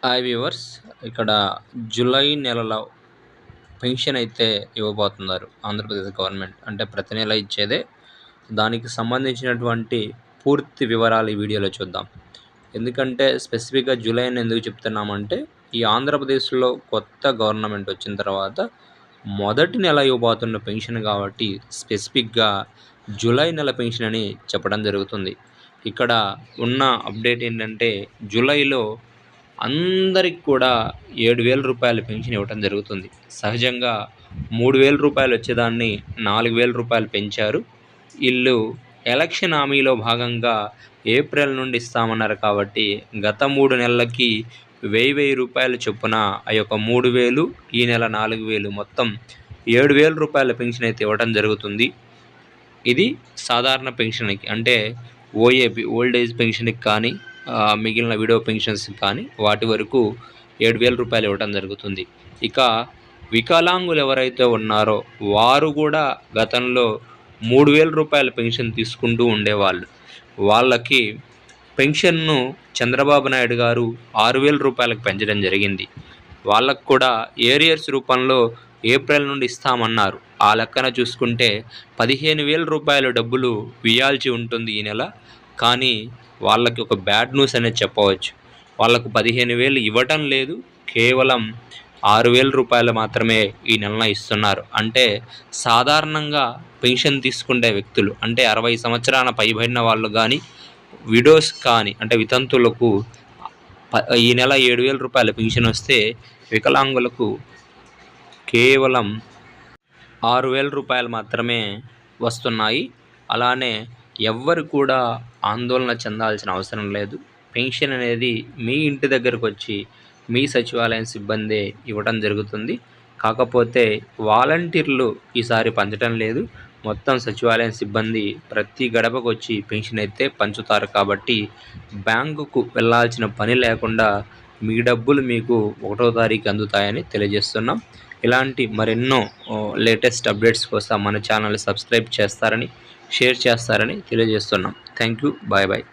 Hi viewers. ఇక్కడ July నెలలో pension అయితే ఇవ్వబోతున్నారు ఆంధ్రప్రదేశ్ గవర్నమెంట్. అంటే ప్రతి నెల ఇచ్చేదే. దానికి సంబంధించినటువంటి పూర్తి వివరాలు ఈ వీడియోలో చూద్దాం. ఎందుకంటే స్పెసిఫిక్గా జూలై అని ఎందుకు చెప్తున్నామంటే, ఈ ఆంధ్రప్రదేశ్లో కొత్త గవర్నమెంట్ వచ్చిన తర్వాత మొదటి నెల ఇవ్వబోతున్న పెన్షన్ కాబట్టి స్పెసిఫిక్గా జూలై నెల పెన్షన్ అని చెప్పడం జరుగుతుంది. ఇక్కడ ఉన్న అప్డేట్ ఏంటంటే, జూలైలో అందరికి కూడా 7,000 రూపాయల పెన్షన్ ఇవ్వడం జరుగుతుంది. సహజంగా 3,000 రూపాయలు వచ్చేదాన్ని 4,000 రూపాయలు పెంచారు. ఈళ్ళు ఎలక్షన్ హామీలో భాగంగా ఏప్రిల్ నుండి ఇస్తామన్నారు కాబట్టి గత 3 నెలలకి 1,000 రూపాయల చొప్పున ఆ యొక్క 3,000 ఈ నెల 4,000 మొత్తం 7,000 రూపాయల పెన్షన్ అయితే ఇవ్వడం జరుగుతుంది. ఇది సాధారణ పెన్షన్కి అంటే ఓఏపీ ఓల్డ్ ఏజ్ పెన్షన్కి కానీ మిగిలిన విడో పెన్షన్స్కి కానీ వాటి వరకు 7,000 రూపాయలు ఇవ్వడం జరుగుతుంది. ఇక వికలాంగులు ఎవరైతే ఉన్నారో వారు కూడా గతంలో 3,000 రూపాయల పెన్షన్ తీసుకుంటూ ఉండేవాళ్ళు. వాళ్ళకి పెన్షన్ను చంద్రబాబు నాయుడు గారు 6,000 రూపాయలకు పెంచడం జరిగింది. వాళ్ళకు కూడా ఏరియర్స్ రూపంలో ఏప్రిల్ నుండి ఇస్తామన్నారు. ఆ లెక్కన చూసుకుంటే 15,000 రూపాయల డబ్బులు ఇవ్వాల్సి ఉంటుంది ఈ నెల. కానీ వాళ్ళకి ఒక బ్యాడ్ న్యూస్ అనేది చెప్పవచ్చు. వాళ్ళకు 15,000 ఇవ్వటం లేదు, కేవలం 6,000 రూపాయలు మాత్రమే ఈ నెలన ఇస్తున్నారు. అంటే సాధారణంగా పెన్షన్ తీసుకునే వ్యక్తులు అంటే 60 సంవత్సరాల పైబడిన వాళ్ళు కానీ విడోస్ కానీ అంటే వితంతులకు ఈ నెల 7,000 రూపాయల పెన్షన్ వస్తే వికలాంగులకు కేవలం 6,000 రూపాయలు మాత్రమే వస్తున్నాయి. అలానే ఎవ్వరు కూడా ఆందోళన చెందాల్సిన అవసరం లేదు. పెన్షన్ అనేది మీ ఇంటి దగ్గరకు వచ్చి మీ సచివాలయం సిబ్బందే ఇవ్వడం జరుగుతుంది. కాకపోతే వాలంటీర్లు ఈసారి పంచడం లేదు. మొత్తం సచివాలయం సిబ్బంది ప్రతి గడపకు వచ్చి పెన్షన్ అయితే పంచుతారు కాబట్టి బ్యాంకుకు వెళ్ళాల్సిన పని లేకుండా మీ డబ్బులు మీకు 1వ తారీఖు అందుతాయని తెలియజేస్తున్నాం. ఇలాంటి మరెన్నో లేటెస్ట్ అప్డేట్స్ కోసం మన ఛానల్ సబ్స్క్రైబ్ చేస్తారని, షేర్ చేస్తారని తెలియజేస్తున్నాం. Thank you. Bye bye.